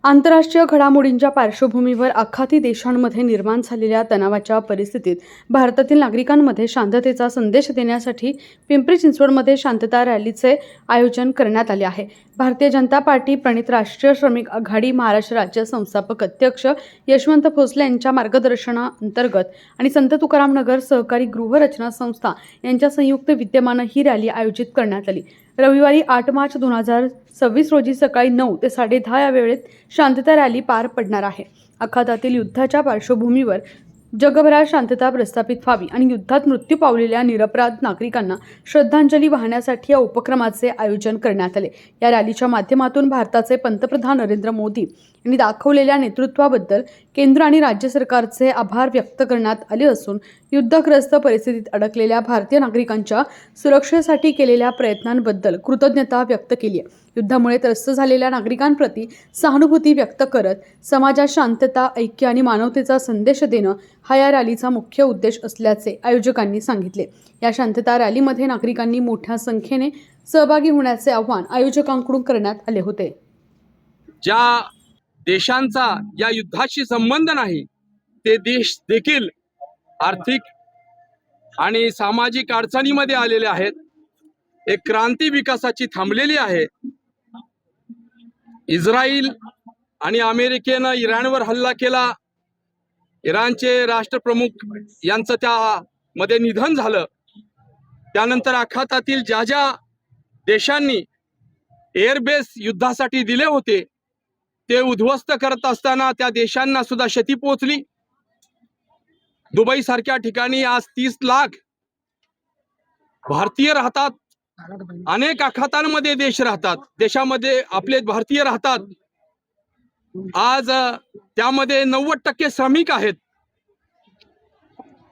आंतरराष्ट्रीय घडामोडींच्या पार्श्वभूमीवर आखाती देशांमध्ये निर्माण झालेल्या तणावाच्या परिस्थितीत भारतातील नागरिकांमध्ये शांततेचा संदेश देण्यासाठी पिंपरी चिंचवडमध्ये शांतता रॅलीचे आयोजन करण्यात आले आहे। भारतीय जनता पार्टी प्रणित राष्ट्रीय श्रमिक आघाडी महाराष्ट्र राज्य संस्थापक अध्यक्ष यशवंत भोसले यांच्या मार्गदर्शनाअंतर्गत आणि संत तुकाराम नगर सहकारी गृहरचना संस्था यांच्या संयुक्त विद्यमाने ही रॅली आयोजित करण्यात आली। रविवारी 8 मार्च 2026 रोजी सकाळी 9 ते 10:30 या वेळेत शांतता रॅली पार पडणार आहे। आखातातील युद्धाच्या पार्श्वभूमीवर जगभरात शांतता प्रस्थापित व्हावी आणि युद्धात मृत्यू पावलेल्या निरपराध नागरिकांना श्रद्धांजली वाहण्यासाठी या उपक्रमाचे आयोजन करण्यात आले। या रॅलीच्या माध्यमातून भारताचे पंतप्रधान नरेंद्र मोदी यांनी दाखवलेल्या नेतृत्वाबद्दल केंद्र आणि राज्य सरकारचे आभार व्यक्त करण्यात आले असून युद्धग्रस्त परिस्थितीत अडकलेल्या भारतीय नागरिकांच्या सुरक्षेसाठी केलेल्या प्रयत्नांबद्दल कृतज्ञता व्यक्त केली आहे। युद्धामुळे त्रस्त झालेल्या नागरिकांप्रती सहानुभूती व्यक्त करत समाजात शांतता, ऐक्य आणि मानवतेचा संदेश देणं हा या रॅलीचा मुख्य उद्देश असल्याचे आयोजकांनी सांगितले। या शांतता रॅलीमध्ये नागरिकांनी मोठ्या संख्येने सहभागी होण्याचे आवाहन आयोजकांकडून करण्यात आले होते। ज्या देशांचा या युद्धाशी संबंध नाही ते देश देखील आर्थिक आणि सामाजिक अडचणीमध्ये आलेले आहेत। एक क्रांती विकासाची थांबलेली आहे। इस्रायल आणि अमेरिकेनं इराणवर हल्ला केला। इराणचे राष्ट्रप्रमुख यांचं त्यामध्ये निधन झालं। त्यानंतर आखातातील ज्या ज्या देशांनी एअरबेस युद्धासाठी दिले होते ते उद्ध्वस्त करत असताना त्या देशांना सुद्धा क्षती पोहोचली। दुबई सारख्या ठिकाणी आज 30 लाख भारतीय राहतात। अनेक आखातांमध्ये देश राहतात, देशामध्ये आपले भारतीय राहतात। आज त्यामध्ये 90% श्रमिक आहेत।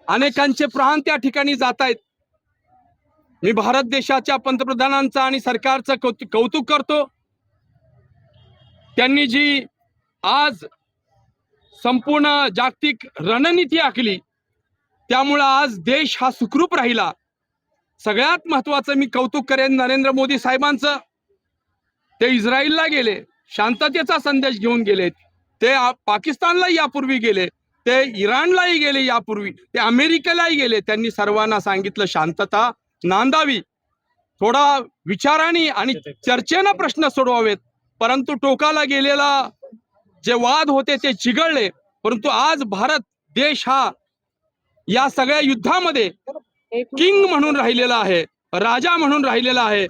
अनेकांचे प्राण त्या ठिकाणी जात आहेत। मी भारत देशाच्या पंतप्रधानांचा आणि सरकारचं कौतुक करतो। त्यांनी जी आज संपूर्ण जागतिक रणनीती आखली त्यामुळे आज देश हा सुखरूप राहिला। सगळ्यात महत्त्वाचं मी कौतुक करेन नरेंद्र मोदी साहेबांचं। ते इस्रायलला गेले, शांततेचा संदेश घेऊन गेले। ते पाकिस्तानला यापूर्वी गेले, ते इराणलाही गेले यापूर्वी, ते अमेरिकेलाही गेले। त्यांनी सर्वांना सांगितलं शांतता नांदावी, थोडा विचाराने आणि चर्चेने प्रश्न सोडवावेत। परंतु टोकाला गेलेला जे वाद होते ते चिघळले। परंतु आज भारत देश हा या सगळ्या युद्धामध्ये किंग म्हणून राहिलेला आहे, राजा म्हणून राहिलेला आहे।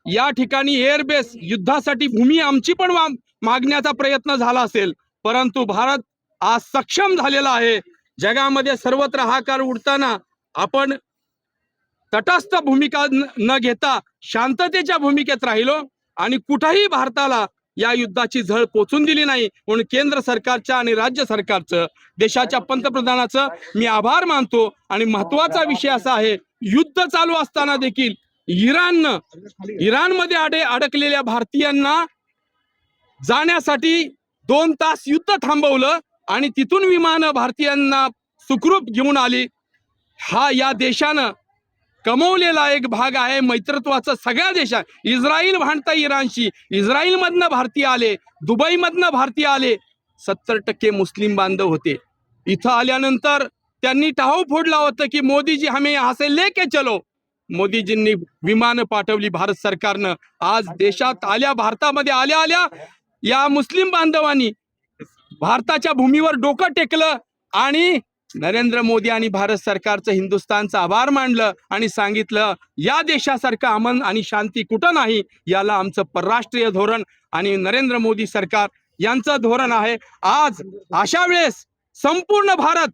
या ठिकाणी एअरबेस युद्धासाठी भूमी आमची पण मागण्याचा प्रयत्न झाला असेल, परंतु भारत आज सक्षम झालेला आहे। जगामध्ये सर्वत्र हाकार उडताना आपण तटस्थ भूमिका न घेता शांततेच्या भूमिकेत राहिलो आणि कुठेही भारताला या युद्धाची झळ पोचून दिली नाही। म्हणून केंद्र सरकारच्या आणि राज्य सरकारचं, देशाच्या पंतप्रधानाचं मी आभार मानतो। आणि महत्त्वाचा विषय असा आहे, युद्ध चालू असताना देखील इराणमध्ये अडकलेल्या भारतीयांना जाण्यासाठी 2 तास युद्ध थांबवलं आणि तिथून विमानं भारतीयांना सुखरूप घेऊन आली। हा या देशानं कमवलेला एक भाग आहे मैत्रत्वाचा। सगळ्या देशात इस्रायल भांडता इराणशी, इस्रायलमधनं भारतीय आले, दुबईमधनं भारतीय आले। 70% मुस्लिम बांधव होते। इथं आल्यानंतर त्यांनी टाहो फोडला होता की मोदीजी हमें यहाँ से लेके चलो। मोदीजींनी विमानं पाठवली भारत सरकारनं। आज देशात भारतामध्ये आल्या या मुस्लिम बांधवांनी भारताच्या भूमीवर डोकं टेकलं आणि नरेंद्र मोदी आणि भारत सरकारचं हिंदुस्थानचं आभार मानलं आणि सांगितलं या देशासारखं अमन आणि शांती कुठं नाही। याला आमचं परराष्ट्रीय धोरण आणि नरेंद्र मोदी सरकार यांचं धोरण आहे। आज अशा वेळेस संपूर्ण भारत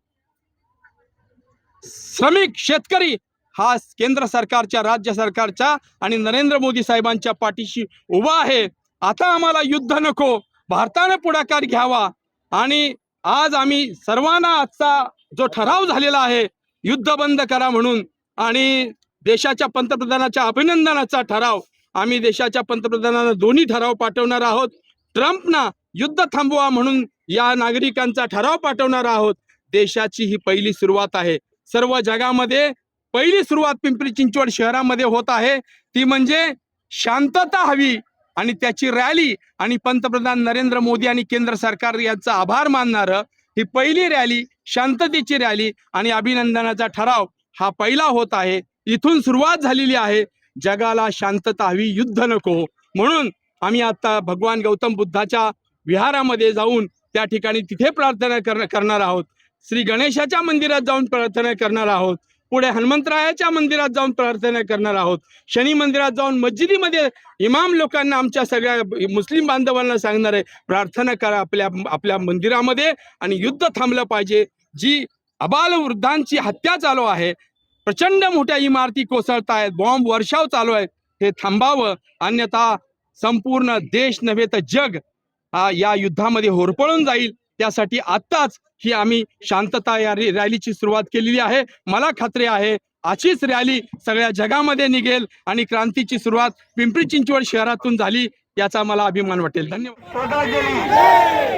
श्रमिक शेतकरी हा केंद्र सरकारच्या, राज्य सरकारच्या आणि नरेंद्र मोदी साहेबांच्या पाठीशी उभा आहे। आता आम्हाला युद्ध नको, भारताने पुढाकार घ्यावा। आणि आज आम्ही सर्वांना आजचा जो ठराव झालेला आहे युद्ध बंद करा म्हणून आणि देशाच्या पंतप्रधानाच्या अभिनंदनाचा ठराव, आम्ही देशाच्या पंतप्रधानांना दोन्ही ठराव पाठवणार आहोत। ट्रम्पना युद्ध थांबवा म्हणून या नागरिकांचा ठराव पाठवणार आहोत। देशाची ही पहिली सुरुवात आहे। सर्व जगामध्ये पहिली सुरुवात पिंपरी चिंचवड शहरामध्ये होत आहे, ती म्हणजे शांतता हवी, आणि त्याची रॅली आणि पंतप्रधान नरेंद्र मोदी आणि केंद्र सरकार यांचा आभार मानणारं ही पहिली रॅली, शांततेची रॅली आणि अभिनंदनाचा ठराव हा पहिला होत आहे. इथून सुरुवात झालेली आहे. जगाला शांतता हवी, युद्ध नको. म्हणून आम्ही आता भगवान गौतम बुद्धाच्या विहारामध्ये जाऊन त्या ठिकाणी तिथे प्रार्थना करणार आहोत. श्री गणेशाच्या मंदिरात जाऊन प्रार्थना करणार आहोत. पुढे हनुमंतरायाच्या मंदिरात जाऊन प्रार्थना करणार आहोत. शनी मंदिरात जाऊन मस्जिदीमध्ये इमाम लोकांना, आमच्या सगळ्या मुस्लिम बांधवांना सांगणार आहे, प्रार्थना करा आपल्या आपल्या मंदिरामध्ये आणि युद्ध थांबलं पाहिजे. जी अबालवृद्धांची हत्या चालू आहे, प्रचंड मोठ्या इमारती कोसळत आहेत, बॉम्ब वर्षाव चालू आहेत, हे थांबावं. अन्यथा संपूर्ण देश नव्हे तर जग या युद्धामध्ये होरपळून जाईल. त्यासाठी आत्ताच ही आम्ही शांतता या रॅलीची सुरुवात केलेली आहे. मला खात्री आहे अशीच रॅली सगळ्या जगामध्ये निघेल आणि क्रांतीची सुरुवात पिंपरी चिंचवड शहरातून झाली याचा मला अभिमान वाटेल. धन्यवाद.